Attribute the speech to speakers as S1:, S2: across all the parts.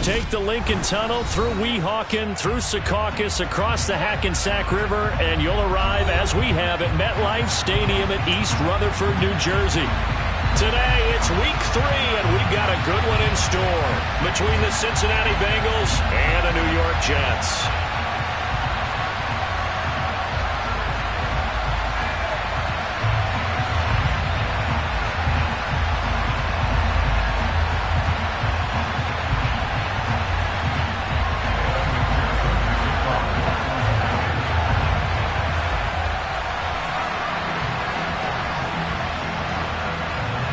S1: take the Lincoln Tunnel through Weehawken, through Secaucus, across the Hackensack River, and you'll arrive, as we have, at MetLife Stadium at East Rutherford, New Jersey. Today, it's week 3, and we've got a good one in store between the Cincinnati Bengals and the New York Jets.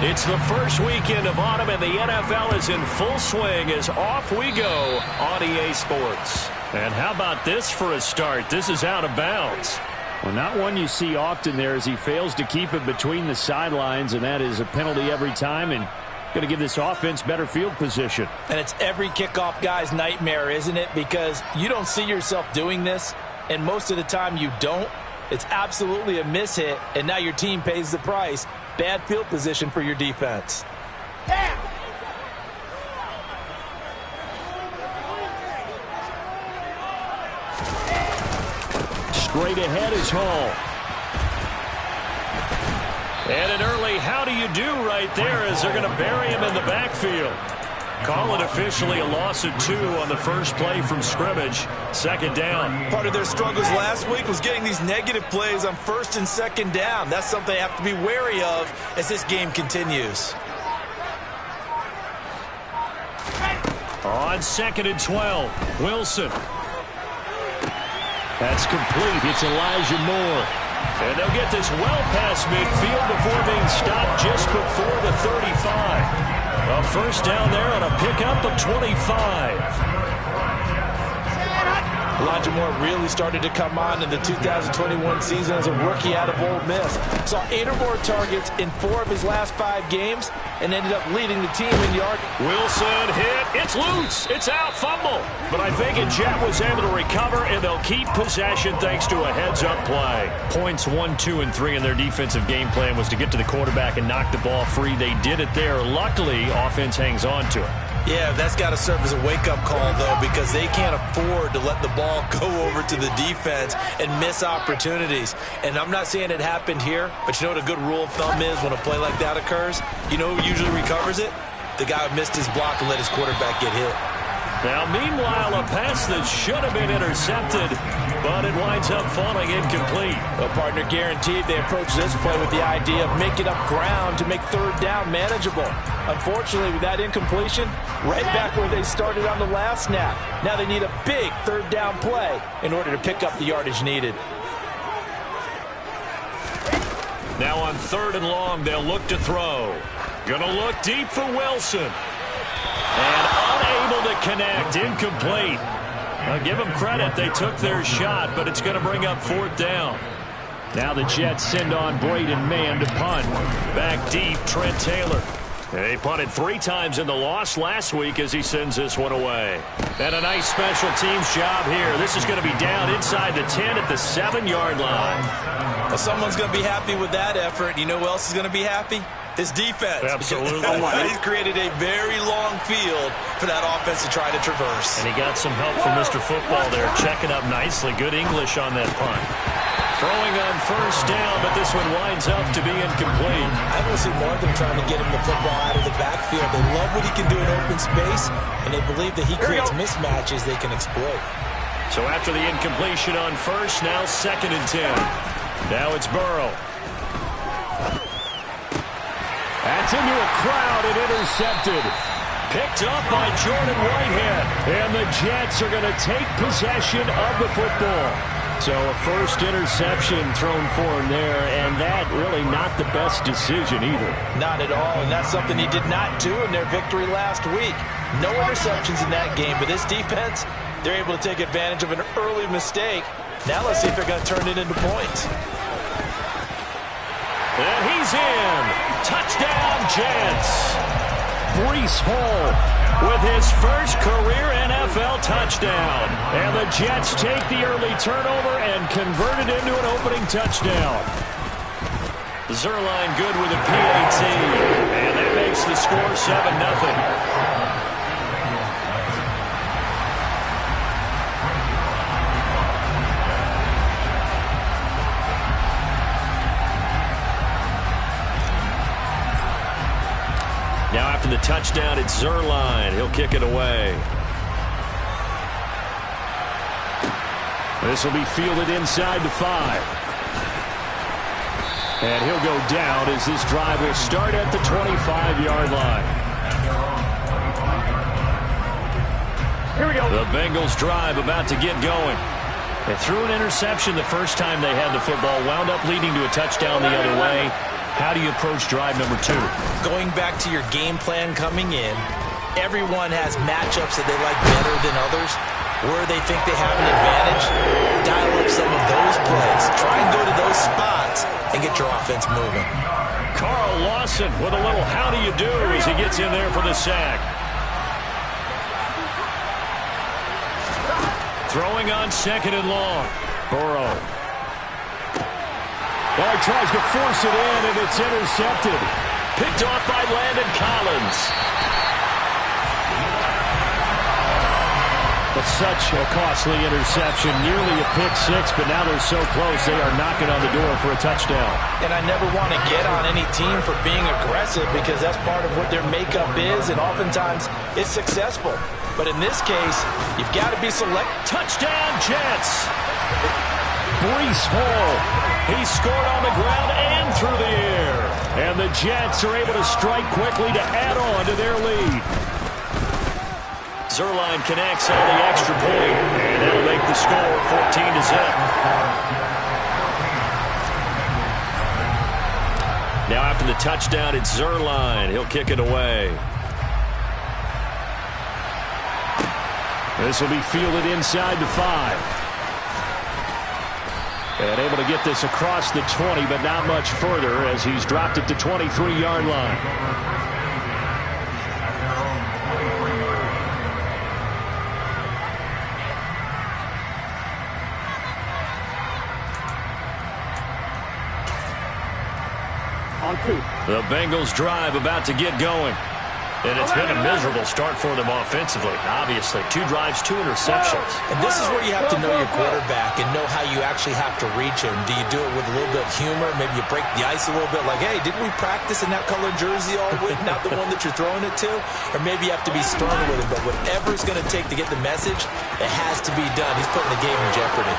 S1: It's the first weekend of autumn, and the NFL is in full swing as off we go on EA Sports. And how about this for a start? This is out of bounds.
S2: Well, not one you see often there as he fails to keep it between the sidelines, and that is a penalty every time, and going to give this offense better field position.
S3: And it's every kickoff guy's nightmare, isn't it? Because you don't see yourself doing this, and most of the time you don't. It's absolutely a mishit, and now your team pays the price. Bad field position for your defense.
S1: Straight ahead is Hall. And an early how do you do right there as they're going to bury him in the backfield. Call it officially a loss of 2 on the first play from scrimmage. Second down.
S3: Part of their struggles last week was getting these negative plays on first and second down. That's something they have to be wary of as this game continues.
S1: On 2nd and 12, Wilson. That's complete. It's Elijah Moore. And they'll get this well past midfield before being stopped just before the 35. A first down there on a pickup of 25.
S3: Elijah Moore really started to come on in the 2021 season as a rookie out of Ole Miss. Saw 8 or more targets in 4 of his last 5 games and ended up leading the team in yard.
S1: Wilson hit. It's loose. It's out. Fumble. But I think Jet was able to recover, and they'll keep possession thanks to a heads-up play. Points 1, 2, and 3 in their defensive game plan was to get to the quarterback and knock the ball free. They did it there. Luckily, offense hangs on to it.
S3: Yeah, that's got to serve as a wake-up call, though, because they can't afford to let the ball go over to the defense and miss opportunities. And I'm not saying it happened here, but you know what a good rule of thumb is when a play like that occurs? You know who usually recovers it? The guy who missed his block and let his quarterback get hit.
S1: Now, meanwhile, a pass that should have been intercepted, but it winds up falling incomplete.
S3: Well, partner, guaranteed they approach this play with the idea of making up ground to make third down manageable. Unfortunately, with that incompletion, right back where they started on the last snap. Now they need a big third down play in order to pick up the yardage needed.
S1: Now on 3rd and long, they'll look to throw. Gonna look deep for Wilson. And unable to connect, incomplete. Now give them credit, they took their shot, but it's going to bring up 4th down.
S2: Now the Jets send on Braden Mann to punt.
S1: Back deep, Trent Taylor. They punted 3 times in the loss last week as he sends this one away. And a nice special teams job here. This is going to be down inside the 10 at the 7-yard line.
S3: Well, someone's going to be happy with that effort. You know who else is going to be happy? His defense.
S1: Absolutely.
S3: He's created a very long field for that offense to try to traverse.
S1: And he got some help from Mr. Football there, checking up nicely. Good English on that punt. Throwing on first down, but this one winds up to be incomplete.
S3: I don't see more than trying to get him the football out of the backfield. They love what he can do in open space, and they believe that he creates mismatches they can exploit.
S1: So after the incompletion on first, now 2nd and 10. Now it's Burrow.
S2: That's into a crowd and intercepted.
S1: Picked up by Jordan Whitehead. And the Jets are going to take possession of the football.
S2: So a first interception thrown for him there, and that really not the best decision either.
S3: Not at all, and that's something he did not do in their victory last week. No interceptions in that game, but this defense, they're able to take advantage of an early mistake. Now let's see if they're going to turn it into points.
S1: And he's in. Touchdown, Jets. Breece Hall with his first career NFL touchdown. And the Jets take the early turnover and convert it into an opening touchdown. Zerline good with a PAT. And that makes the score 7-0. after the touchdown, it's Zerline. He'll kick it away.
S2: This will be fielded inside the 5. And he'll go down as this drive will start at the 25-yard line.
S1: Here we go. The Bengals drive about to get going. They threw an interception the first time they had the football, wound up leading to a touchdown the other way. How do you approach drive number 2?
S3: Going back to your game plan coming in, everyone has matchups that they like better than others. Where they think they have an advantage, dial up some of those plays. Try and go to those spots and get your offense moving.
S1: Carl Lawson with a little how do you do as he gets in there for the sack. Throwing on 2nd and long. Burrow.
S2: Well, he tries to force it in, and it's intercepted.
S1: Picked off by Landon Collins.
S2: But such a costly interception, nearly a pick-6, but now they're so close they are knocking on the door for a touchdown.
S3: And I never want to get on any team for being aggressive because that's part of what their makeup is, and oftentimes it's successful. But in this case, you've got to be select.
S1: Touchdown, Jets! Breece Hall. He scored on the ground and through the air.
S2: And the Jets are able to strike quickly to add on to their lead.
S1: Zerline connects on the extra point, and that'll make the score 14-0. Now after the touchdown, it's Zerline. He'll kick it away.
S2: This will be fielded inside the 5. And able to get this across the 20, but not much further as he's dropped it to 23-yard line.
S1: The Bengals drive about to get going. And it's been a miserable start for them offensively. Obviously, 2 drives, 2 interceptions.
S3: And this is where you have to know your quarterback and know how you actually have to reach him. Do you do it with a little bit of humor? Maybe you break the ice a little bit like, hey, didn't we practice in that colored jersey all week, not the one that you're throwing it to? Or maybe you have to be stern with him. But whatever it's going to take to get the message, it has to be done. He's putting the game in jeopardy.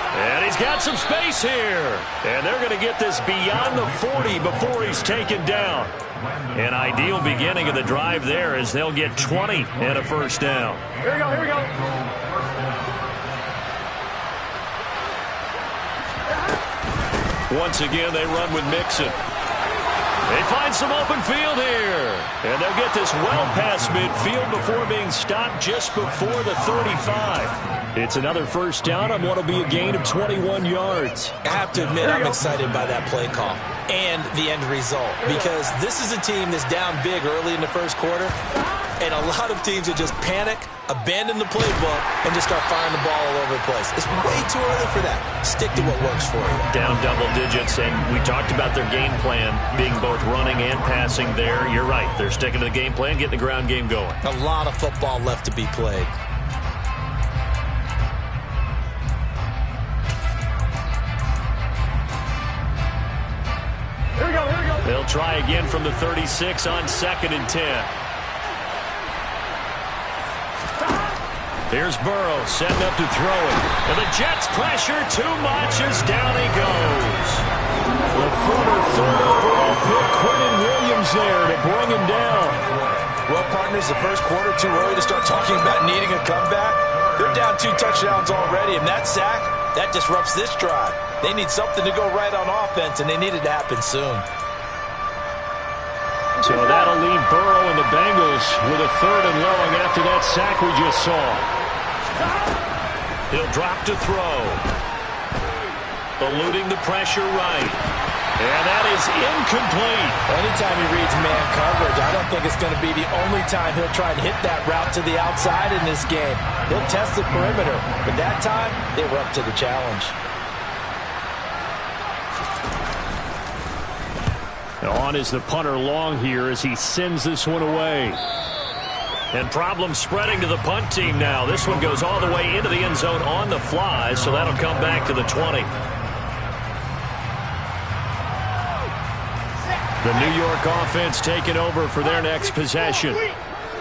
S1: And he's got some space here. And they're going to get this beyond the 40 before he's taken down. An ideal beginning of the drive there as they'll get 20 and a first down.
S4: Here we go, here we go.
S1: Once again, they run with Mixon. They find some open field here. And they'll get this well past midfield before being stopped just before the 35. It's another first down on what will be a gain of 21 yards.
S3: I have to admit, I'm excited by that play call and the end result because this is a team that's down big early in the first quarter, and a lot of teams will just panic, abandon the playbook, and just start firing the ball all over the place. It's way too early for that. Stick to what works for you.
S1: Down double digits, and we talked about their game plan being both running and passing there. You're right. They're sticking to the game plan, getting the ground game going.
S3: A lot of football left to be played.
S1: They'll try again from the 36 on 2nd and 10. Here's Burrow setting up to throw it. And the Jets pressure too much as down he goes.
S2: The former 3rd overall pick, Quentin Williams there to bring him down.
S3: Well, partners, the first quarter too early to start talking about needing a comeback. They're down 2 touchdowns already, and that sack, that disrupts this drive. They need something to go right on offense, and they need it to happen soon.
S2: So that'll leave Burrow and the Bengals with a 3rd and long after that sack we just saw.
S1: He'll drop to throw. Eluding the pressure right. And that is incomplete.
S3: Anytime he reads man coverage, I don't think it's going to be the only time he'll try and hit that route to the outside in this game. He'll test the perimeter, but that time, they were up to the challenge.
S2: On is the punter long here as he sends this one away.
S1: And problems spreading to the punt team now. This one goes all the way into the end zone on the fly, so that'll come back to the 20. The New York offense taking over for their next possession.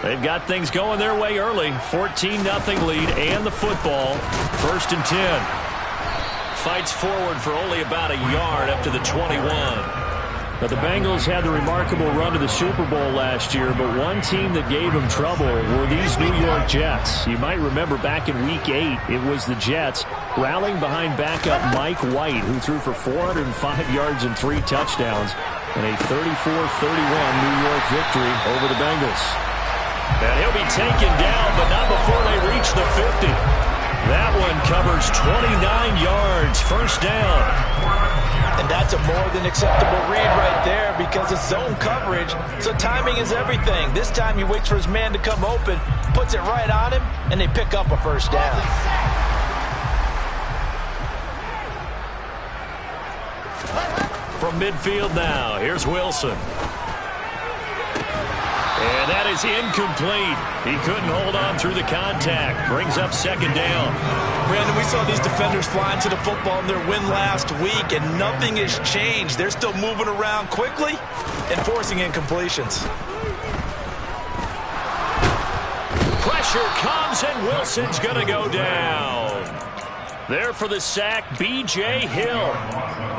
S1: They've got things going their way early. 14-0 lead and the football. 1st and 10. Fights forward for only about a yard up to the 21.
S2: Now, the Bengals had the remarkable run to the Super Bowl last year, but one team that gave them trouble were these New York Jets. You might remember back in Week 8, it was the Jets rallying behind backup Mike White, who threw for 405 yards and 3 touchdowns in a 34-31 New York victory over the Bengals.
S1: And he'll be taken down, but not before they reach the 50. That one covers 29 yards. 1st down.
S3: And that's a more than acceptable read right there because it's zone coverage, so timing is everything. This time he waits for his man to come open, puts it right on him, and they pick up a 1st down.
S1: From midfield now, here's Wilson. And that is incomplete. He couldn't hold on through the contact. Brings up 2nd down.
S3: Brandon, we saw these defenders flying to the football in their win last week, and nothing has changed. They're still moving around quickly and forcing incompletions.
S1: Pressure comes, and Wilson's going to go down. There for the sack, B.J. Hill.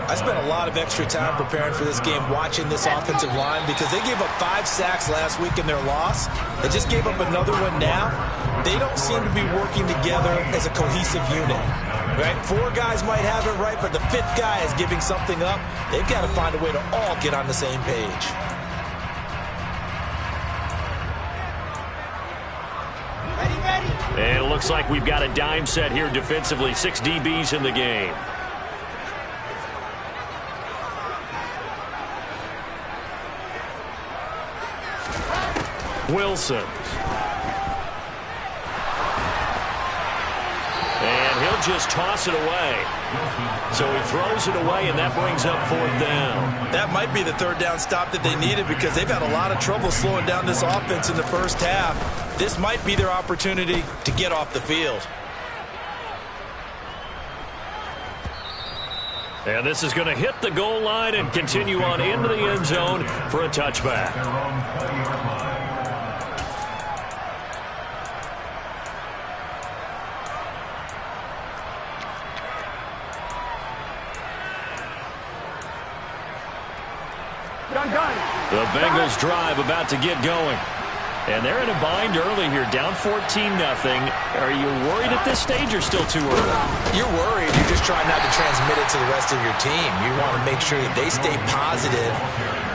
S3: I spent a lot of extra time preparing for this game watching this offensive line because they gave up 5 sacks last week in their loss. They just gave up another one now. They don't seem to be working together as a cohesive unit. Right? 4 guys might have it right, but the 5th guy is giving something up. They've got to find a way to all get on the same page.
S1: And it looks like we've got a dime set here defensively. 6 DBs in the game. Wilson. And he'll just toss it away. So he throws it away, and that brings up 4th down.
S3: That might be the 3rd down stop that they needed because they've had a lot of trouble slowing down this offense in the 1st half. This might be their opportunity to get off the field.
S1: And this is going to hit the goal line and continue on into the end zone for a touchback. The Bengals drive about to get going. And they're in a bind early here, down 14-0. Are you worried at this stage or still too early?
S3: You're worried. You're just trying not to transmit it to the rest of your team. You want to make sure that they stay positive.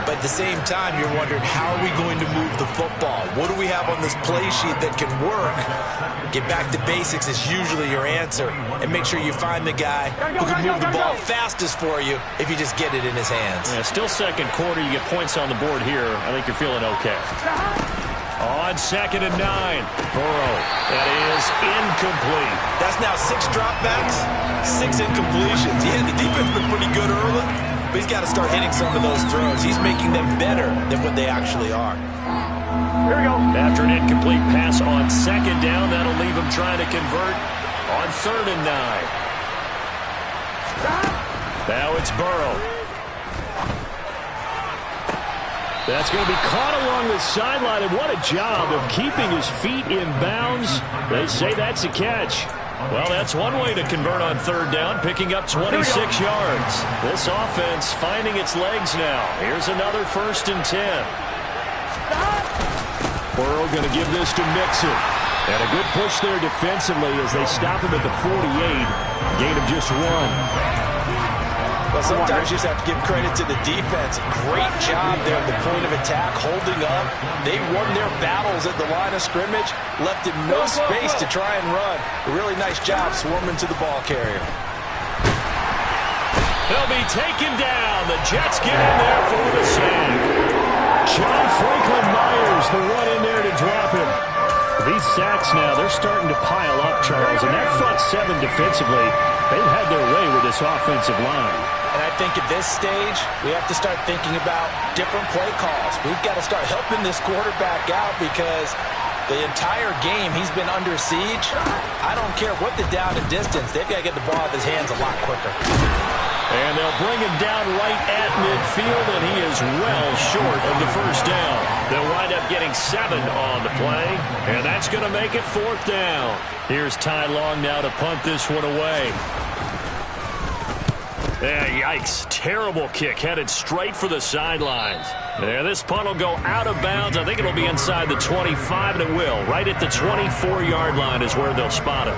S3: But at the same time, you're wondering, how are we going to move the football? What do we have on this play sheet that can work? Get back to basics is usually your answer. And make sure you find the guy who can move the ball fastest for you if you just get it in his hands.
S1: Yeah, still 2nd quarter. You get points on the board here. I think you're feeling okay. On 2nd and 9. Burrow. That is incomplete.
S3: That's now 6 dropbacks, 6 incompletions. Yeah, the defense been pretty good early, but he's got to start hitting some of those throws. He's making them better than what they actually are.
S1: Here we go. After an incomplete pass on 2nd down, that'll leave him trying to convert on 3rd and 9. Now it's Burrow. That's going to be caught along the sideline, and what a job of keeping his feet in bounds. They say that's a catch. Well, that's one way to convert on 3rd down, picking up 26 yards. This offense finding its legs now. Here's another 1st and 10. Burrow going to give this to Mixon. And a good push there defensively as they stop him at the 48. Gain of just 1.
S3: Well, sometimes you just have to give credit to the defense. Great job there at the point of attack, holding up. They won their battles at the line of scrimmage, left him no space to try and run. A really nice job swarming to the ball carrier.
S1: They'll be taken down. The Jets get in there for the sack. John Franklin Myers, the one in there to drop him. These sacks now, they're starting to pile up, Charles. And that front 7 defensively, they've had their way with this offensive line.
S3: And I think at this stage, we have to start thinking about different play calls. We've got to start helping this quarterback out because the entire game he's been under siege. I don't care what the down and distance. They've got to get the ball out of his hands a lot quicker.
S1: And they'll bring him down right at midfield, and he is well short of the first down. They'll wind up getting 7 on the play, and that's going to make it 4th down. Here's Ty Long now to punt this one away. Yikes. Terrible kick headed straight for the sidelines. This punt will go out of bounds. I think it'll be inside the 25, and it will. Right at the 24-yard line is where they'll spot it.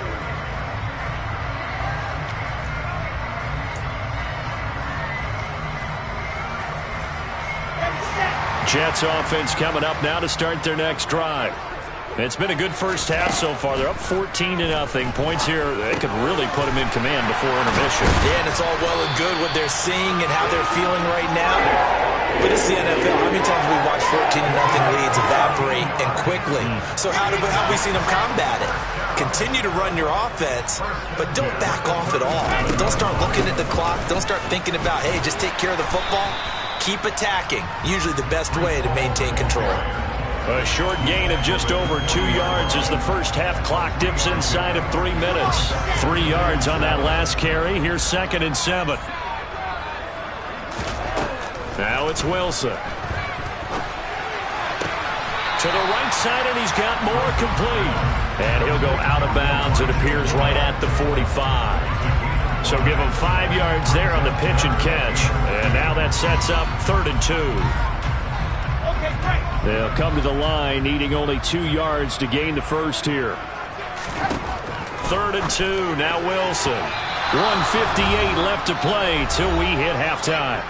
S1: Jets offense coming up now to start their next drive. It's been a good first half so far. They're up 14-0. Points here, they could really put them in command before intermission.
S3: Yeah, and it's all well and good what they're seeing and how they're feeling right now. But it's the NFL. How many times have we watched 14-0 leads evaporate and quickly? So how have we seen them combat it? Continue to run your offense, but don't back off at all. Don't start looking at the clock. Don't start thinking about, hey, just take care of the football. Keep attacking. Usually the best way to maintain control.
S1: A short gain of just over 2 yards as the first half clock dips inside of 3 minutes. 3 yards on that last carry. Here's 2nd and 7. Now it's Wilson. To the right side, and he's got more complete. And he'll go out of bounds. It appears right at the 45. So give him 5 yards there on the pitch and catch. And now that sets up 3rd and 2. They'll come to the line, needing only 2 yards to gain the first here. 3rd and 2, now Wilson. 1:58 left to play till we hit halftime.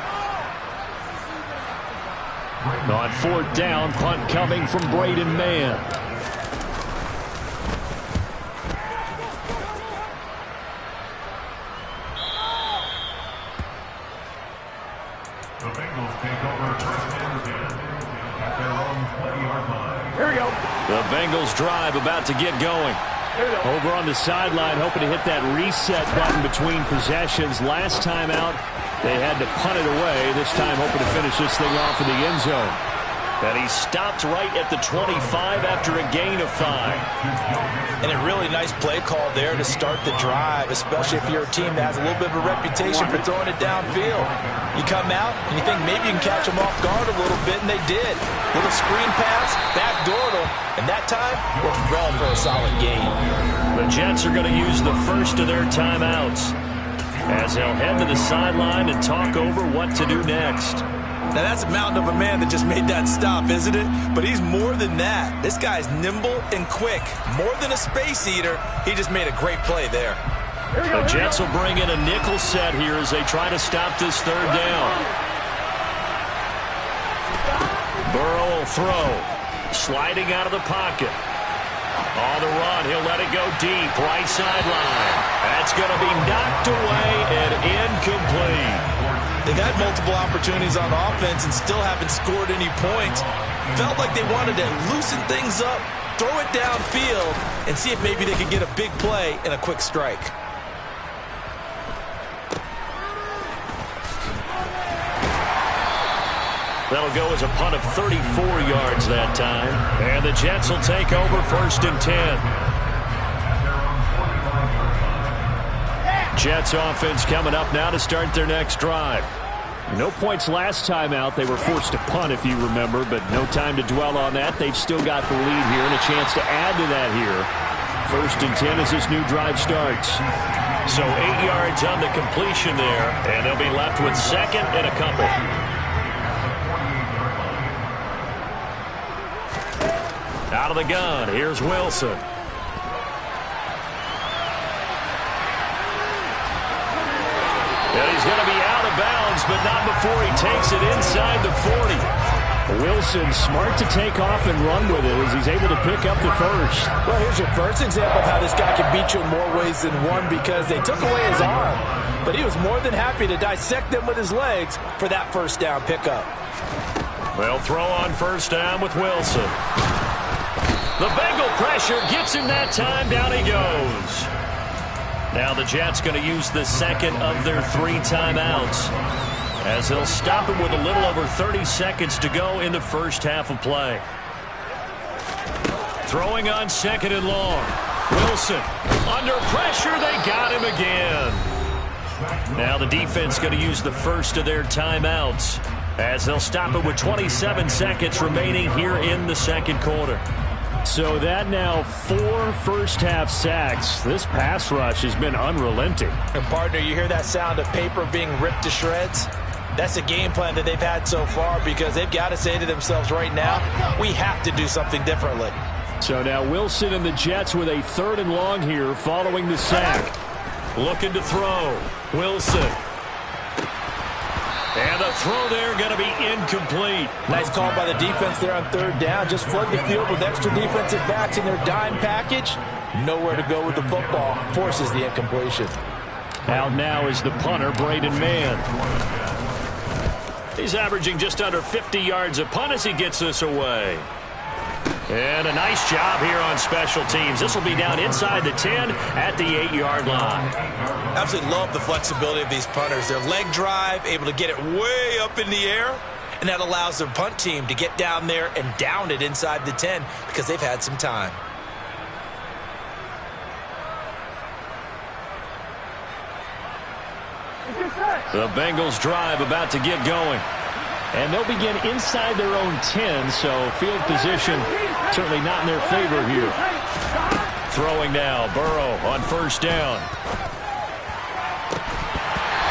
S1: On 4th down, punt coming from Braden Mann.
S4: The Bengals take over first and 10 at their own 20-yard line.
S1: Here we go. The Bengals drive about to get going. Over on the sideline, hoping to hit that reset button between possessions. Last time out, they had to punt it away. This time, hoping to finish this thing off in the end zone. And he stopped right at the 25 after a gain of 5.
S3: And a really nice play call there to start the drive, especially if you're a team that has a little bit of a reputation for throwing it downfield. You come out and you think maybe you can catch them off guard a little bit, and they did. Little screen pass, backdoored them, and that time worked well for a solid gain.
S1: The Jets are going to use the first of their timeouts as they'll head to the sideline and talk over what to do next.
S3: Now, that's a mountain of a man that just made that stop, isn't it? But he's more than that. This guy's nimble and quick. More than a space eater, he just made a great play there.
S1: The Jets will bring in a nickel set here as they try to stop this 3rd down. Burrow will throw. Sliding out of the pocket. On the run, he'll let it go deep. Right sideline. That's going to be knocked away and incomplete.
S3: They've had multiple opportunities on offense and still haven't scored any points. Felt like they wanted to loosen things up, throw it downfield, and see if maybe they could get a big play and a quick strike.
S1: That'll go as a punt of 34 yards that time. And the Jets will take over 1st and 10. Jets offense coming up now to start their next drive. No points last time out. They were forced to punt, if you remember, but no time to dwell on that. They've still got the lead here and a chance to add to that here. 1st and 10 as this new drive starts. So 8 yards on the completion there, and they'll be left with 2nd and a couple. Out of the gun, here's Wilson. And he's going to be out of bounds, but not before he takes it inside the 40.
S2: Wilson smart to take off and run with it as he's able to pick up the first.
S5: Well, here's your first example of how this guy can beat you in more ways than one, because they took away his arm, but he was more than happy to dissect them with his legs for that first down pickup.
S1: They'll throw on 1st down with Wilson. The Bengal pressure gets him that time. Down he goes. Now the Jets going to use the 2nd of their 3 timeouts as they'll stop him with a little over 30 seconds to go in the first half of play. Throwing on 2nd and long. Wilson under pressure. They got him again. Now the defense going to use the first of their timeouts as they'll stop it with 27 seconds remaining here in the second quarter.
S2: So that now 4 first-half sacks. This pass rush has been unrelenting.
S5: And, partner, you hear that sound of paper being ripped to shreds? That's the game plan that they've had so far because they've got to say to themselves right now, we have to do something differently.
S2: So now Wilson and the Jets with a 3rd and long here following the sack.
S1: Looking to throw. Wilson. And the throw there going to be incomplete.
S5: Nice call by the defense there on 3rd down. Just flood the field with extra defensive backs in their dime package. Nowhere to go with the football. Forces the incompletion.
S2: Out now is the punter, Braden Mann.
S1: He's averaging just under 50 yards a punt as he gets this away. And a nice job here on special teams. This will be down inside the 10 at the 8-yard line.
S3: Absolutely love the flexibility of these punters. Their leg drive, able to get it way up in the air, and that allows their punt team to get down there and down it inside the 10 because they've had some time.
S1: The Bengals drive about to get going.
S2: And they'll begin inside their own 10, so field position certainly not in their favor here.
S1: Throwing now, Burrow on 1st down.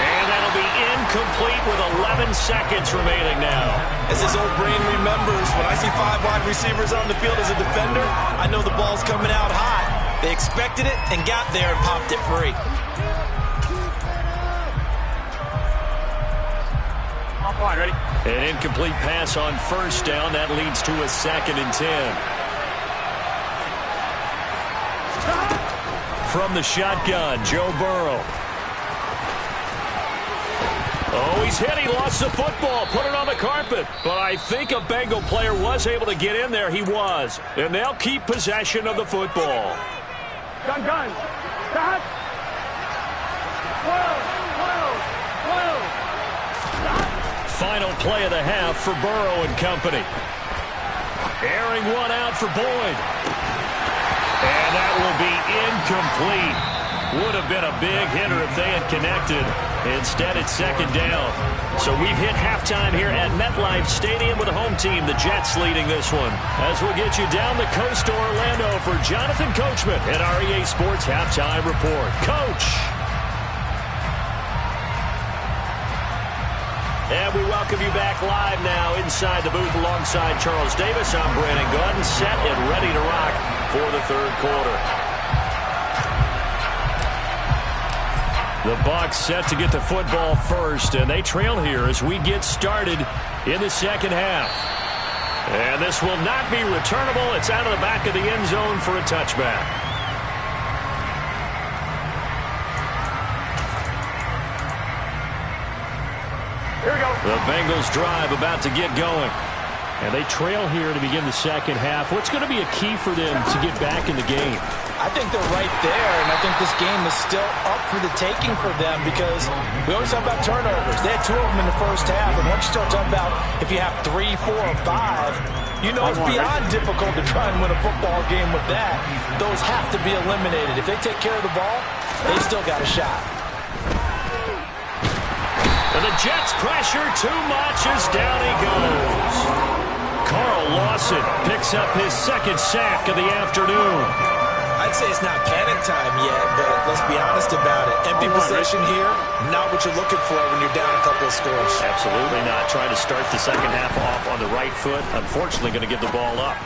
S1: And that'll be incomplete with 11 seconds remaining now.
S3: As his old brain remembers, when I see 5 wide receivers on the field as a defender, I know the ball's coming out hot. They expected it and got there and popped it free.
S1: Ready? An incomplete pass on 1st down. That leads to a 2nd and 10. From the shotgun, Joe Burrow. Oh, he's hit. He lost the football. Put it on the carpet. But I think a Bengal player was able to get in there. He was. And they'll keep possession of the football.
S6: Gun. Stop.
S1: Final play of the half for Burrow and company. Airing one out for Boyd. And that will be incomplete. Would have been a big hitter if they had connected. Instead, it's 2nd down. So we've hit halftime here at MetLife Stadium with the home team, the Jets, leading this one. As we'll get you down the coast to Orlando for Jonathan Coachman at our EA Sports Halftime Report. Coach! And we welcome you back live now inside the booth alongside Charles Davis. I'm Brandon Gordon, set and ready to rock for the 3rd quarter. The Bucs set to get the football first, and they trail here as we get started in the 2nd half. And this will not be returnable. It's out of the back of the end zone for a touchback. The Bengals drive about to get going.
S2: And they trail here to begin the 2nd half. What's going to be a key for them to get back in the game?
S5: I think they're right there, and I think this game is still up for the taking for them because we always talk about turnovers. They had 2 of them in the 1st half, and once you start talking about if you have 3, 4, or 5, you know it's beyond difficult to try and win a football game with that. Those have to be eliminated. If they take care of the ball, they still got a shot.
S1: And the Jets pressure too much as down he goes. Carl Lawson picks up his 2nd sack of the afternoon.
S3: I'd say it's not panic time yet, but let's be honest about it. Empty possession here, not what you're looking for when you're down a couple of scores.
S1: Absolutely not. Trying to start the 2nd half off on the right foot. Unfortunately, going to give the ball up.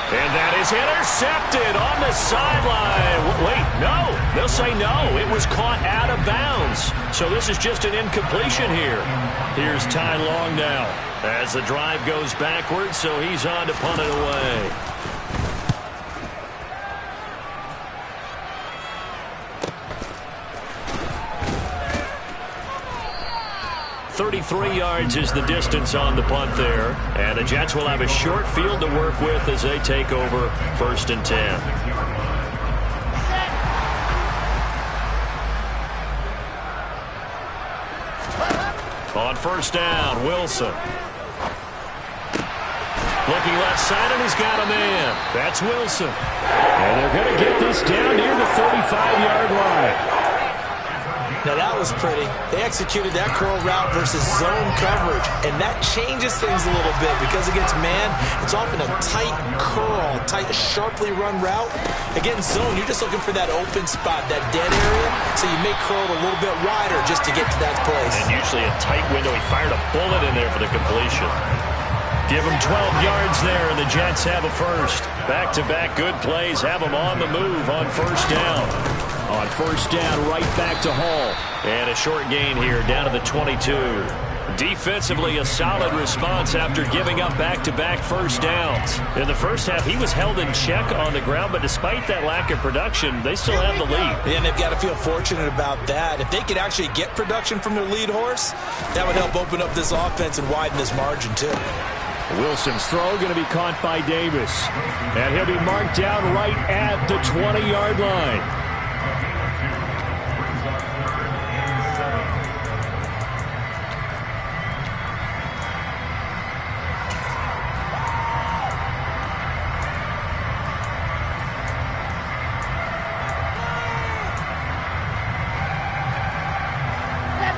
S1: And that is intercepted on the sideline. Wait, no. They'll say no. It was caught out of bounds. So this is just an incompletion here. Here's Ty Long now as the drive goes backwards, so he's on to punt it away. .33 yards is the distance on the punt there. And the Jets will have a short field to work with as they take over 1st and 10. On 1st down, Wilson. Looking left side, and he's got a man. That's Wilson.
S2: And they're going to get this down near the 35-yard line.
S5: Now that was pretty. They executed that curl route versus zone coverage, and that changes things a little bit because against man, it's often a tight curl, tight, sharply run route. Against zone, you're just looking for that open spot, that dead area, so you may curl it a little bit wider just to get to that place.
S1: And usually a tight window. He fired a bullet in there for the completion. Give him 12 yards there, and the Jets have a first. Back-to-back good plays have them on the move on first down. On first down, right back to Hall. And a short gain here, down to the 22. Defensively, a solid response after giving up back-to-back first downs. In the first half, he was held in check on the ground, but despite that lack of production, they still have the lead.
S5: And they've got to feel fortunate about that. If they could actually get production from their lead horse, that would help open up this offense and widen this margin, too.
S2: Wilson's throw going to be caught by Davis. And he'll be marked down right at the 20-yard line.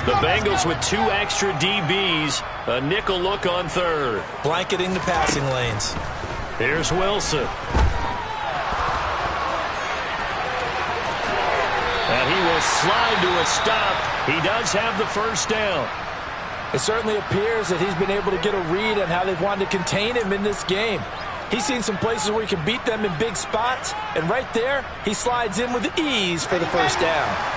S1: The Bengals with 2 extra DBs, a nickel look on third.
S5: Blanketing the passing lanes.
S1: Here's Wilson. And he will slide to a stop. He does have the first down.
S5: It certainly appears that he's been able to get a read on how they've wanted to contain him in this game. He's seen some places where he can beat them in big spots, and right there, he slides in with ease for the first down.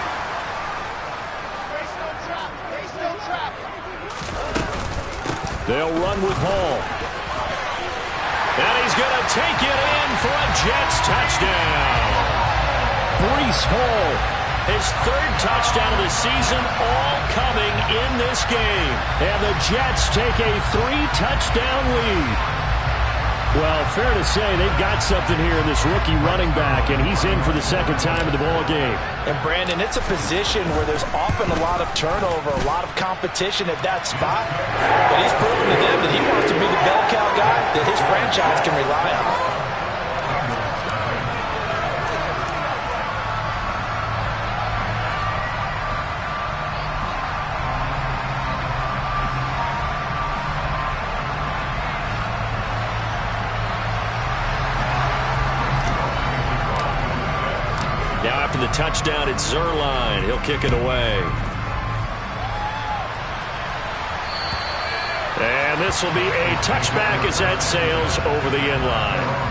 S2: They'll run with Hall.
S1: And he's going to take it in for a Jets touchdown.
S2: Breece Hall,
S1: his 3rd touchdown of the season, all coming in this game.
S2: And the Jets take a 3-touchdown lead. Well, fair to say they've got something here in this rookie running back, and he's in for the 2nd time in the ball game.
S5: And, Brandon, it's a position where there's often a lot of turnover, a lot of competition at that spot. But he's proven to them that he wants to be the bell cow guy that his franchise can rely on.
S1: The touchdown, it's Zerline. He'll kick it away. And this will be a touchback as that sails over the end line.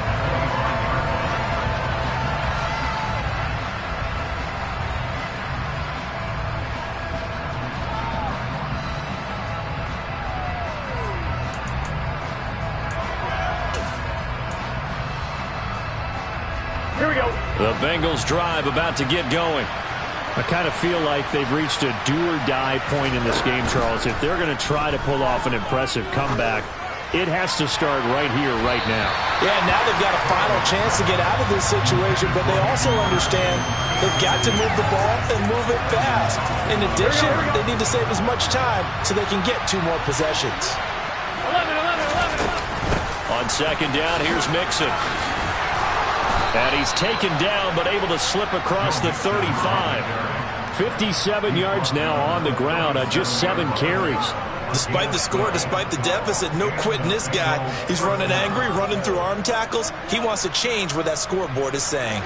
S6: Here we go.
S1: The Bengals drive about to get going.
S2: I kind of feel like they've reached a do-or-die point in this game, Charles. If they're going to try to pull off an impressive comeback, it has to start right here, right now.
S5: Yeah, now they've got a final chance to get out of this situation, but they also understand they've got to move the ball and move it fast. In addition, they need to save as much time so they can get 2 more possessions.
S6: 11.
S1: On 2nd down, here's Mixon. And he's taken down, but able to slip across the 35.
S2: 57 yards now on the ground on just 7 carries.
S3: Despite the score, despite the deficit, no quitting this guy. He's running angry, running through arm tackles. He wants to change what that scoreboard is saying.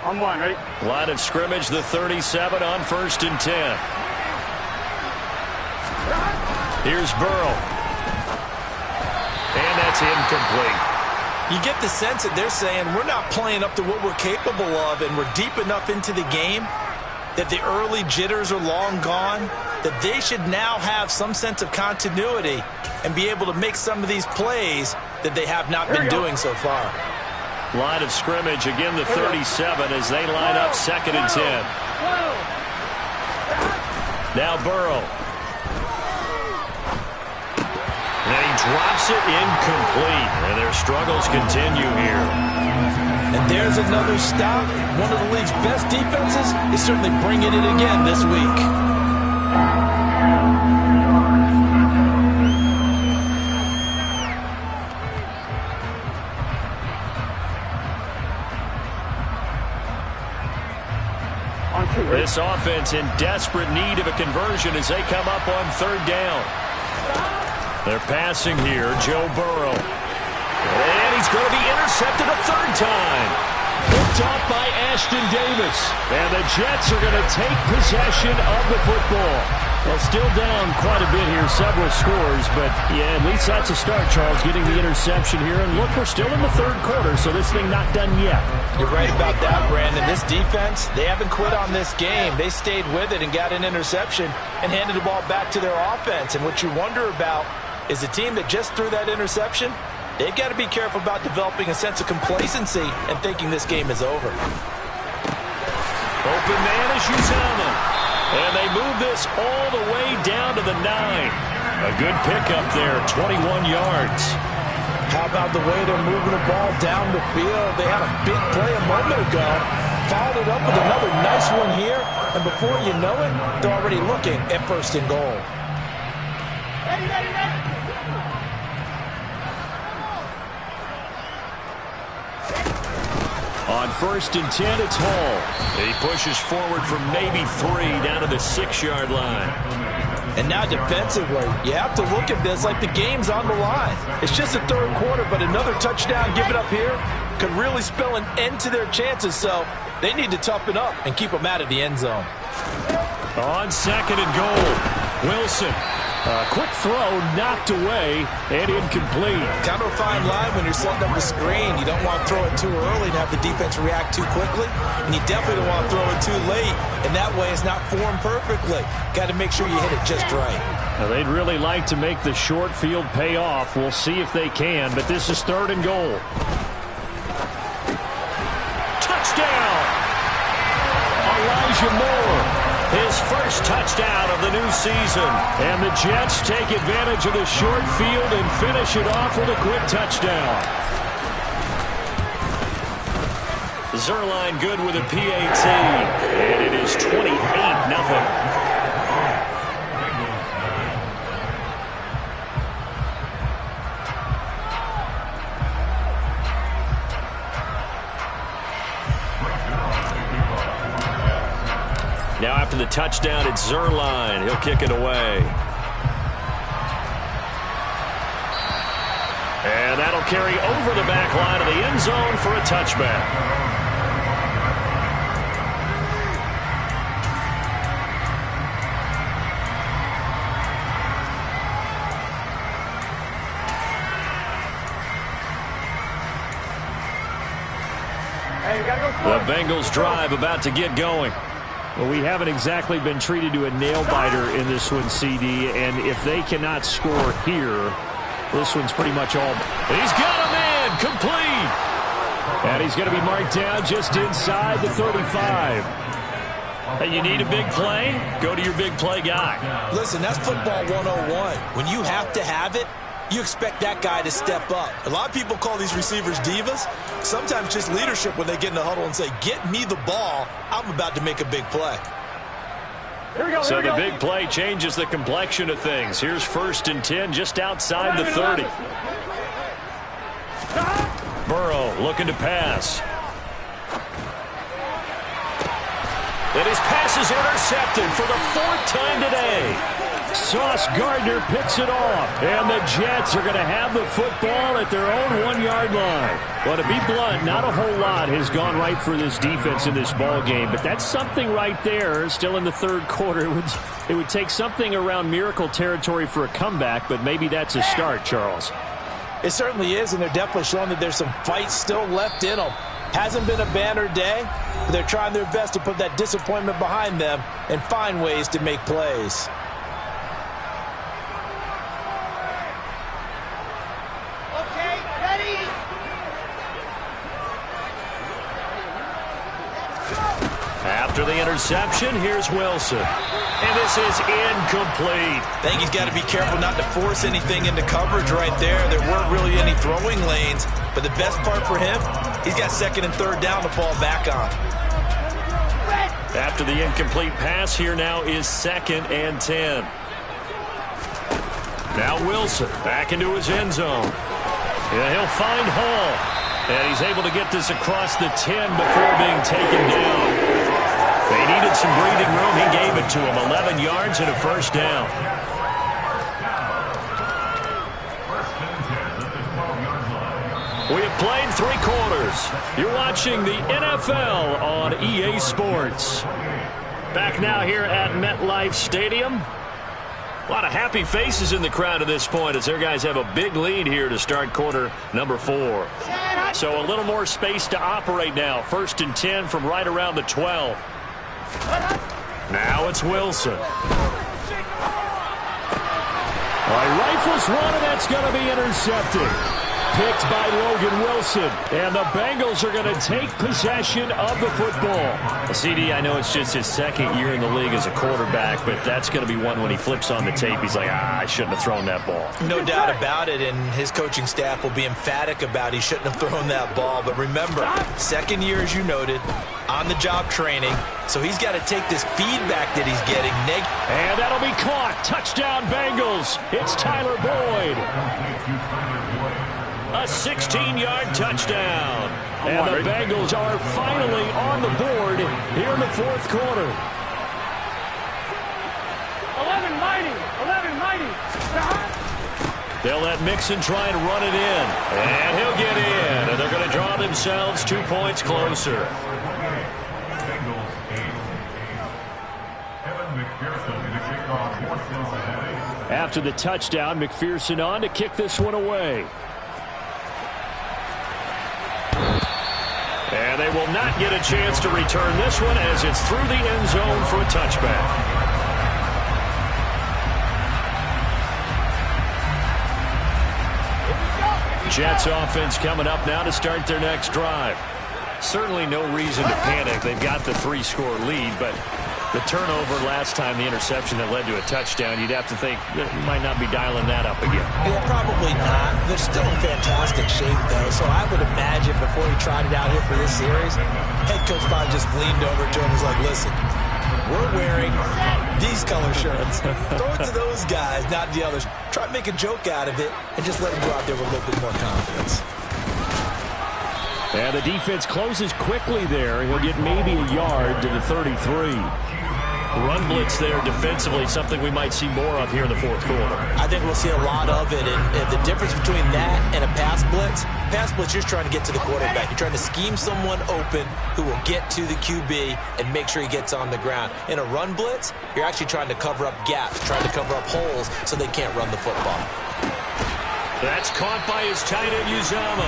S6: On 1, ready?
S1: Line of scrimmage, the 37 on 1st and 10. Here's Burrow. And that's incomplete.
S3: You get the sense that they're saying we're not playing up to what we're capable of, and we're deep enough into the game that the early jitters are long gone, that they should now have some sense of continuity and be able to make some of these plays that they have not been doing so far.
S1: Line of scrimmage, again the 37 as they line up 2nd and 10. Now Burrow. And he drops it incomplete. And their struggles continue here.
S5: And there's another stop. One of the league's best defenses is certainly bringing it again this week.
S1: This offense in desperate need of a conversion as they come up on third down. They're passing here, Joe Burrow. And he's going to be intercepted a third time. Picked off by Ashton Davis. And the Jets are going to take possession of the football. Well, still down quite a bit here, several scores, but yeah, at least that's a start, Charles, getting the interception here. And look, we're still in the third quarter, so this thing not done yet.
S5: You're right about that, Brandon. This defense, they haven't quit on this game. They stayed with it and got an interception and handed the ball back to their offense. And what you wonder about is the team that just threw that interception, they've got to be careful about developing a sense of complacency and thinking this game is over.
S1: Open man is Uzama. And they move this all the way down to the 9. A good pickup there, 21 yards.
S5: How about the way they're moving the ball down the field? They had a big play a moment ago. Followed it up with another nice one here. And before you know it, they're already looking at first and goal.
S1: On first and 10, it's Hall. He pushes forward from maybe 3 down to the 6-yard line.
S5: And now defensively, you have to look at this like the game's on the line. It's just the third quarter, but another touchdown given up here could really spell an end to their chances. So they need to toughen up and keep them out of the end zone.
S1: On second and goal, Wilson. A quick throw knocked away and incomplete.
S5: Kind of a fine line when you're setting up the screen. You don't want to throw it too early and have the defense react too quickly. And you definitely don't want to throw it too late. And that way it's not formed perfectly. Got to make sure you hit it just right.
S1: Now they'd really like to make the short field pay off. We'll see if they can. But this is third and goal. Touchdown! Elijah Moore. His first touchdown of the new season. And the Jets take advantage of the short field and finish it off with a quick touchdown. Zerline good with a PAT. And it is 28-0. Now after the touchdown, it's Zerline. He'll kick it away. And that'll carry over the back line of the end zone for a touchback. The Bengals drive about to get going. Well, we haven't exactly been treated to a nail-biter in this one, CD, and if they cannot score here, this one's pretty much all. He's got a man, complete! And he's going to be marked down just inside the 35. Hey, you need a big play? Go to your big play guy.
S5: Listen, that's football 101. When you have to have it, you expect that guy to step up. A lot of people call these receivers divas. Sometimes just leadership when they get in the huddle and say, get me the ball. I'm about to make a big play.
S1: So the big play changes the complexion of things. Here's first and 10 just outside the 30. Burrow looking to pass. And his pass is intercepted for the 4th time today. Sauce Gardner picks it off. And the Jets are going to have the football at their own 1-yard line. Well, to be blunt, not a whole lot has gone right for this defense in this ball game. But that's something right there. Still in the third quarter. It would take something around miracle territory for a comeback. But maybe that's a start, Charles.
S5: It certainly is. And they're definitely showing that there's some fight still left in them. Hasn't been a banner day. But they're trying their best to put that disappointment behind them and find ways to make plays.
S1: After the interception, here's Wilson. And this is incomplete.
S5: I think he's got to be careful not to force anything into coverage right there. There weren't really any throwing lanes. But the best part for him, he's got second and third down to fall back on.
S1: After the incomplete pass, here now is 2nd and 10. Now Wilson back into his end zone. Yeah, he'll find Hall. And he's able to get this across the 10 before being taken down. They needed some breathing room. He gave it to them. 11 yards and a first down. We have played 3 quarters. You're watching the NFL on EA Sports. Back now here at MetLife Stadium. A lot of happy faces in the crowd at this point as their guys have a big lead here to start quarter number 4. So a little more space to operate now. 1st and 10 from right around the 12. Now it's Wilson. Rifles one, and that's going to be intercepted. Picked by Logan Wilson. And the Bengals are going to take possession of the football. CD, I know it's just his 2nd year in the league as a quarterback, but that's going to be one when he flips on the tape. He's like, I shouldn't have thrown that ball.
S3: No doubt about it, and his coaching staff will be emphatic about he shouldn't have thrown that ball. But remember, 2nd year, as you noted, on-the-job training, so he's got to take this feedback that he's getting.
S1: And that'll be caught. Touchdown, Bengals. It's Tyler Boyd. A 16-yard touchdown. And the Bengals are finally on the board here in the 4th quarter.
S6: 11 mighty.
S1: They'll let Mixon try and run it in. And he'll get in. And they're going to draw themselves 2 points closer. After the touchdown, McPherson on to kick this one away. And they will not get a chance to return this one as it's through the end zone for a touchback. Jets offense coming up now to start their next drive. Certainly no reason to panic. They've got the 3-score lead, but the turnover last time, the interception that led to a touchdown, you'd have to think that might not be dialing that up again.
S3: Yeah, probably not. They're still in fantastic shape, though, so I would imagine before he tried it out here for this series, head coach probably just leaned over to him and was like, listen, we're wearing these color shirts. Throw it to those guys, not the others. Try to make a joke out of it and just let him go out there with a little bit more confidence.
S1: And the defense closes quickly there. He'll get maybe a yard to the 33. Run blitz there defensively, something we might see more of here in the 4th quarter.
S3: I think we'll see a lot of it, and the difference between that and a pass blitz, you're just trying to get to the quarterback. You're trying to scheme someone open who will get to the QB and make sure he gets on the ground. In a run blitz, you're actually trying to cover up gaps, trying to cover up holes so they can't run the football.
S1: That's caught by his tight end, Uzama.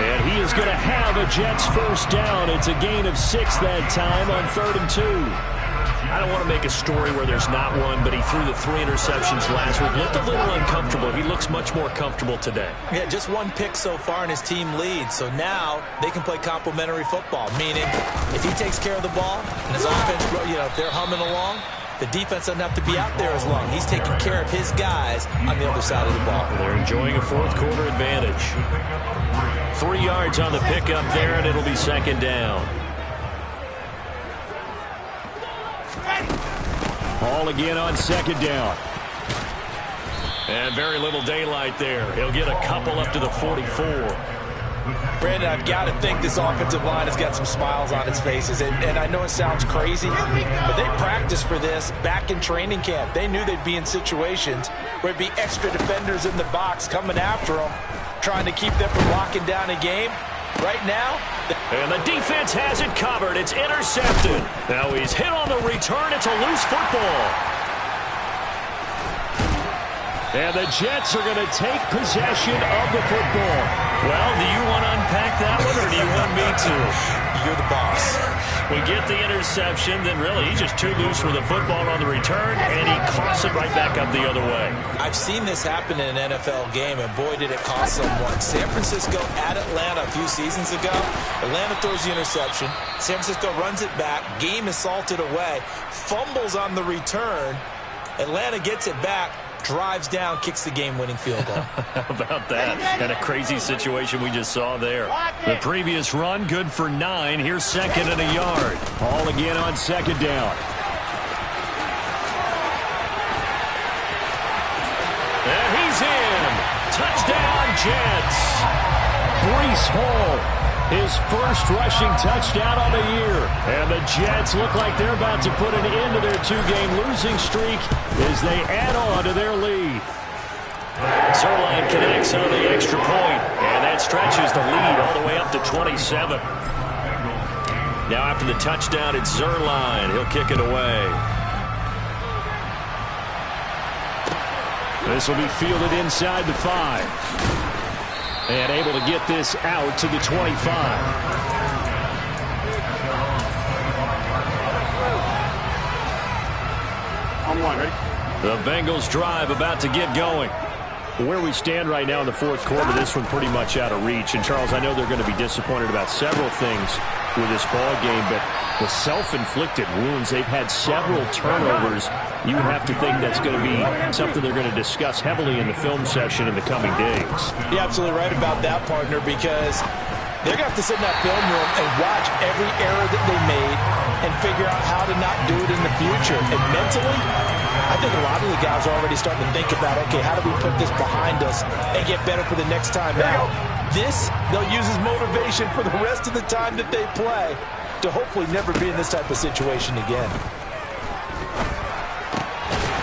S1: And he is going to have a Jets first down. It's a gain of 6 that time on 3rd and 2. I don't want to make a story where there's not one, but he threw the 3 interceptions last week. Looked a little uncomfortable. He looks much more comfortable today. Yeah, just 1 pick so far and his team leads. So now they can play complementary football, meaning if he takes care of the ball and his offense, if they're humming along, the defense doesn't have to be out there as long. He's taking care of his guys on the other side of the ball. They're enjoying a 4th quarter advantage. 3 yards on the pickup there, and it'll be 2nd down. Ball again on 2nd down. And very little daylight there. He'll get a couple up to the 44.
S5: Brandon, I've got to think this offensive line has got some smiles on its faces. And I know it sounds crazy, but they practiced for this back in training camp. They knew they'd be in situations where it'd be extra defenders in the box coming after them, trying to keep them from locking down a game. Right now,
S1: and the defense has it covered. It's intercepted. Now he's hit on the return. It's a loose football. And the Jets are going to take possession of the football. Well, do you want to unpack that one, or do you want me to?
S3: You're the boss.
S1: We get the interception, then really he's just too loose with the football on the return, and he coughs it right back up the other way.
S3: I've seen this happen in an NFL game, and boy, did it cost someone. San Francisco at Atlanta a few seasons ago. Atlanta throws the interception. San Francisco runs it back. Game is salted away. Fumbles on the return. Atlanta gets it back. Drives down, kicks the game-winning field goal.
S1: How about that? And a crazy situation we just saw there. The previous run, good for 9. Here's 2nd and a yard. Ball again on 2nd down. And he's in. Touchdown, Jets. Breece Hall His first rushing touchdown on the year. And the Jets look like they're about to put an end to their 2-game losing streak as they add on to their lead. Zerline connects on the extra point, and that stretches the lead all the way up to 27. Now after the touchdown, it's Zerline. He'll kick it away. This will be fielded inside the 5. And able to get this out to the 25.
S6: On one, ready?
S1: The Bengals drive about to get going. Where we stand right now in the fourth quarter, this one pretty much out of reach. And, Charles, I know they're going to be disappointed about several things with this ball game, but the self-inflicted wounds, they've had several turnovers. You have to think that's going to be something they're going to discuss heavily in the film session in the coming days.
S5: You're absolutely right about that, partner, because they're going to have to sit in that film room and watch every error that they made and figure out how to not do it in the future. And mentally, I think a lot of the guys are already starting to think about, okay, how do we put this behind us and get better for the next time out? This, they'll use as motivation for the rest of the time that they play to hopefully never be in this type of situation again.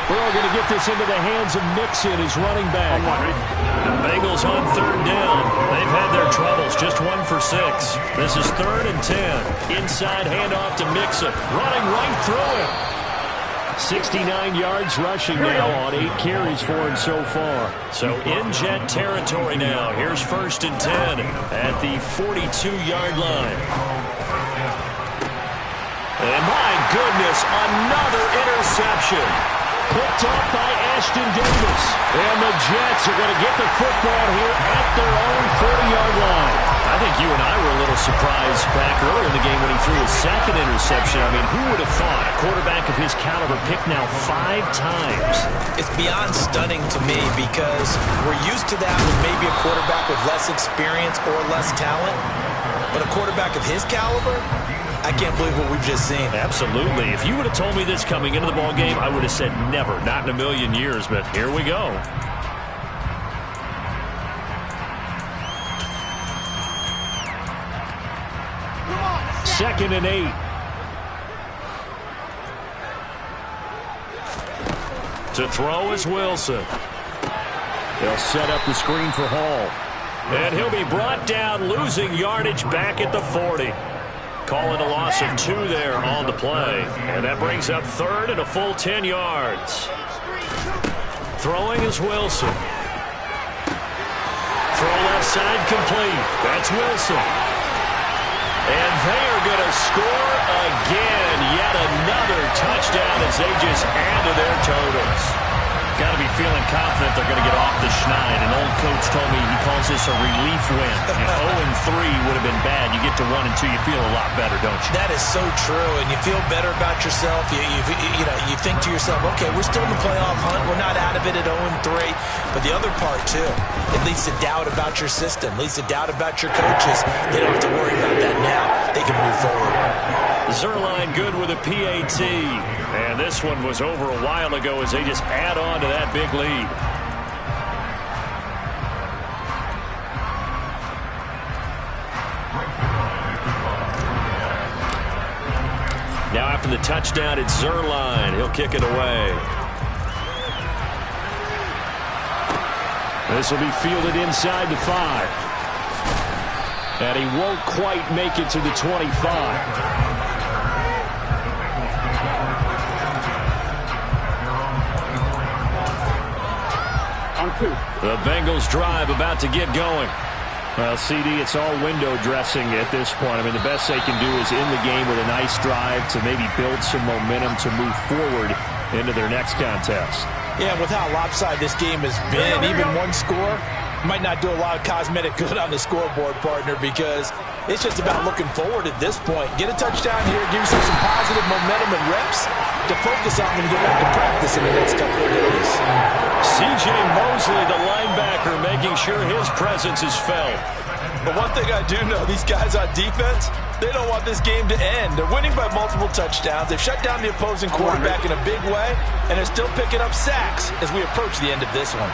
S1: We're going to get this into the hands of Mixon, his running back. The Bengals on third down. They've had their troubles, just 1 for 6. This is 3rd and 10. Inside handoff to Mixon, running right through him. 69 yards rushing now on 8 carries for him so far. So in Jet territory now. Here's 1st and 10 at the 42-yard line. And my goodness, another interception. Picked off by Ashton Davis. And the Jets are going to get the football here at their own 40-yard line. I think you and I were a little surprised back earlier in the game when he threw his 2nd interception. I mean, who would have thought a quarterback of his caliber picked now 5 times?
S3: It's beyond stunning to me because we're used to that with maybe a quarterback with less experience or less talent. But a quarterback of his caliber, I can't believe what we've just seen.
S1: Absolutely. If you would have told me this coming into the ball game, I would have said never, not in a million years. But here we go. Second and 8. To throw is Wilson. They'll set up the screen for Hall. And he'll be brought down, losing yardage back at the 40. Calling a loss of 2 there on the play. And that brings up 3rd and a full 10 yards. Throwing is Wilson. Throw left side complete. That's Wilson. And they are going to score again. Yet another touchdown as they just add to their totals. Got to be feeling confident they're going to get off the schneid. An old coach told me he calls this a relief win. If 0-3 would have been bad, you get to 1-2, you feel a lot better, don't you?
S3: That is so true, and you feel better about yourself. You think to yourself, okay, we're still in the playoff hunt. We're not out of it at 0-3. But the other part, too, it leads to doubt about your system, leads to doubt about your coaches. They don't have to worry about that now. They can move forward.
S1: Zerline good with a PAT. And this one was over a while ago as they just add on to that big lead. Now after the touchdown, it's Zerline. He'll kick it away. This will be fielded inside the 5. And he won't quite make it to the 25. The Bengals drive about to get going. Well, CD, it's all window dressing at this point. I mean, the best they can do is in the game with a nice drive to maybe build some momentum to move forward into their next contest.
S5: Yeah, with how lopsided this game has been, even one score might not do a lot of cosmetic good on the scoreboard, partner, because it's just about looking forward at this point. Get a touchdown here, give yourself some positive momentum and reps to focus on when you get back to practice in the next couple of days.
S1: C.J. Mosley, the linebacker, making sure his presence is felt.
S5: But one thing I do know, these guys on defense, they don't want this game to end. They're winning by multiple touchdowns. They've shut down the opposing quarterback in a big way, and they're still picking up sacks as we approach the end of this one.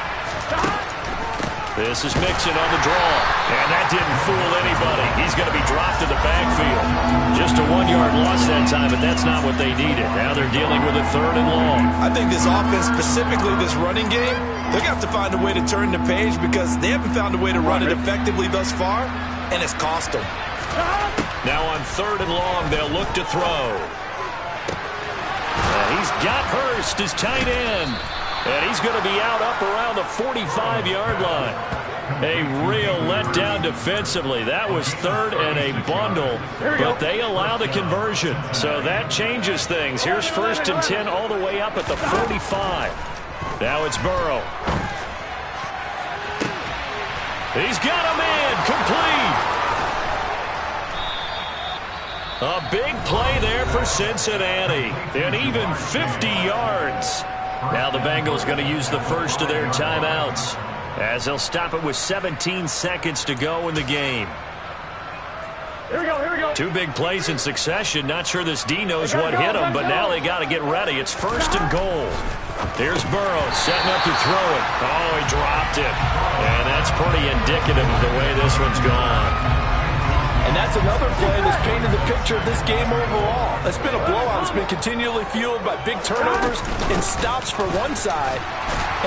S1: This is Mixon on the draw. And that didn't fool anybody. He's going to be dropped in the backfield. Just a 1-yard loss that time, but that's not what they needed. Now they're dealing with a 3rd and long.
S3: I think this offense, specifically this running game, they're going to have to find a way to turn the page because they haven't found a way to run it effectively thus far, and it's cost them.
S1: Now on 3rd and long, they'll look to throw. And he's got Hurst, his tight end. And he's going to be out up around the 45-yard line. A real letdown defensively. That was 3rd and a bundle, but they allow the conversion. So that changes things. Here's 1st and 10 all the way up at the 45. Now it's Burrow. He's got a man complete. A big play there for Cincinnati. And even 50 yards. Now the Bengals going to use the first of their timeouts as they'll stop it with 17 seconds to go in the game.
S6: Here we go.
S1: 2 big plays in succession. Not sure this D knows what hit him, but now they got to get ready. It's 1st and goal. Here's Burrow setting up to throw it. Oh, he dropped it. And that's pretty indicative of the way this one's gone.
S5: And that's another play that's painted the picture of this game overall. It's been a blowout. It's been continually fueled by big turnovers and stops for one side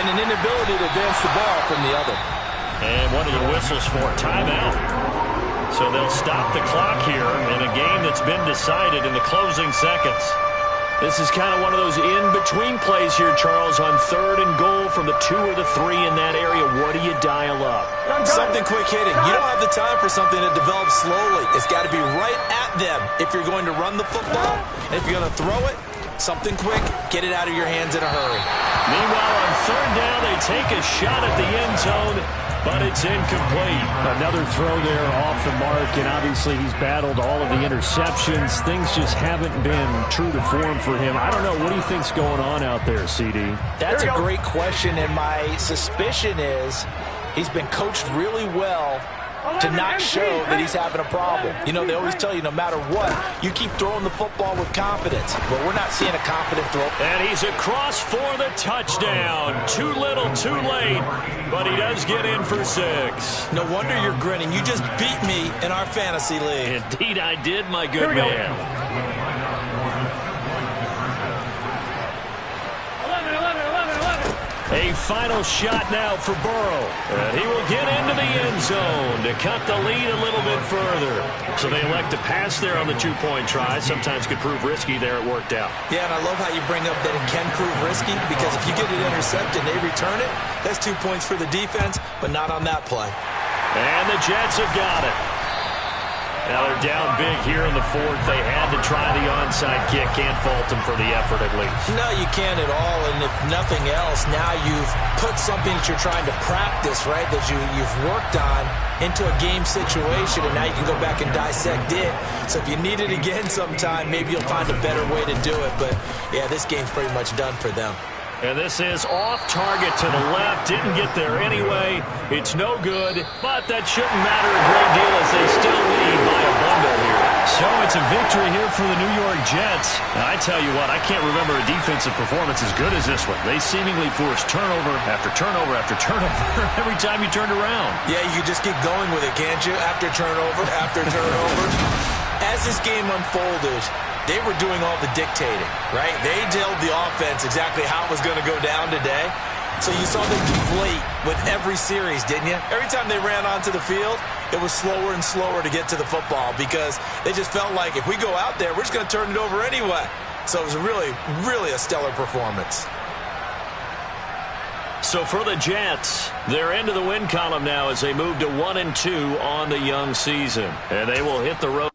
S5: and an inability to advance the ball from the other.
S1: And one of the whistles for timeout. So they'll stop the clock here in a game that's been decided in the closing seconds. This is kind of one of those in-between plays here, Charles, on 3rd and goal from the 2 or the 3 in that area. What do you dial up?
S3: Something quick hitting. You don't have the time for something that develops slowly. It's got to be right at them if you're going to run the football. And if you're going to throw it, something quick, get it out of your hands in a hurry.
S1: Meanwhile, on 3rd down, they take a shot at the end zone, but it's incomplete.
S2: Another throw there off the mark, and obviously he's battled all of the interceptions. Things just haven't been true to form for him. I don't know. What do you think's going on out there, CD?
S5: That's a great question, and my suspicion is he's been coached really well to not show that he's having a problem. You know, they always tell you no matter what, you keep throwing the football with confidence. But we're not seeing a confident throw.
S1: And he's across for the touchdown. Too little, too late. But he does get in for 6.
S3: No wonder you're grinning. You just beat me in our fantasy league.
S1: Indeed I did, my good man.
S6: 11.
S1: A final shot now for Burrow. And he will get into the end zone to cut the lead a little bit further. So they elect to pass there on the 2-point try. Sometimes could prove risky there. It worked out.
S3: Yeah, and I love how you bring up that it can prove risky because if you get it intercepted and they return it, that's 2 points for the defense, but not on that play.
S1: And the Jets have got it. Now they're down big here in the 4th. They had to try the onside kick. Can't fault them for the effort at least.
S3: No, you can't at all. And if nothing else, now you've put something that you're trying to practice, right, that you've worked on into a game situation, and now you can go back and dissect it. So if you need it again sometime, maybe you'll find a better way to do it. But, yeah, this game's pretty much done for them.
S1: And this is off target to the left. Didn't get there anyway. It's no good, but that shouldn't matter a great deal as they still lead by a bundle here.
S2: So it's a victory here for the New York Jets.
S1: Now, I tell you what, I can't remember a defensive performance as good as this one. They seemingly forced turnover after turnover after turnover every time you turned around.
S3: Yeah, you just keep going with it, can't you? After turnover, after turnover. As this game unfolded, they were doing all the dictating, right? They told the offense exactly how it was going to go down today. So you saw them deflate with every series, didn't you? Every time they ran onto the field, it was slower and slower to get to the football because they just felt like if we go out there, we're just going to turn it over anyway. So it was really, really a stellar performance.
S1: So for the Jets, they're into the win column now as they move to 1-2 on the young season. And they will hit the road.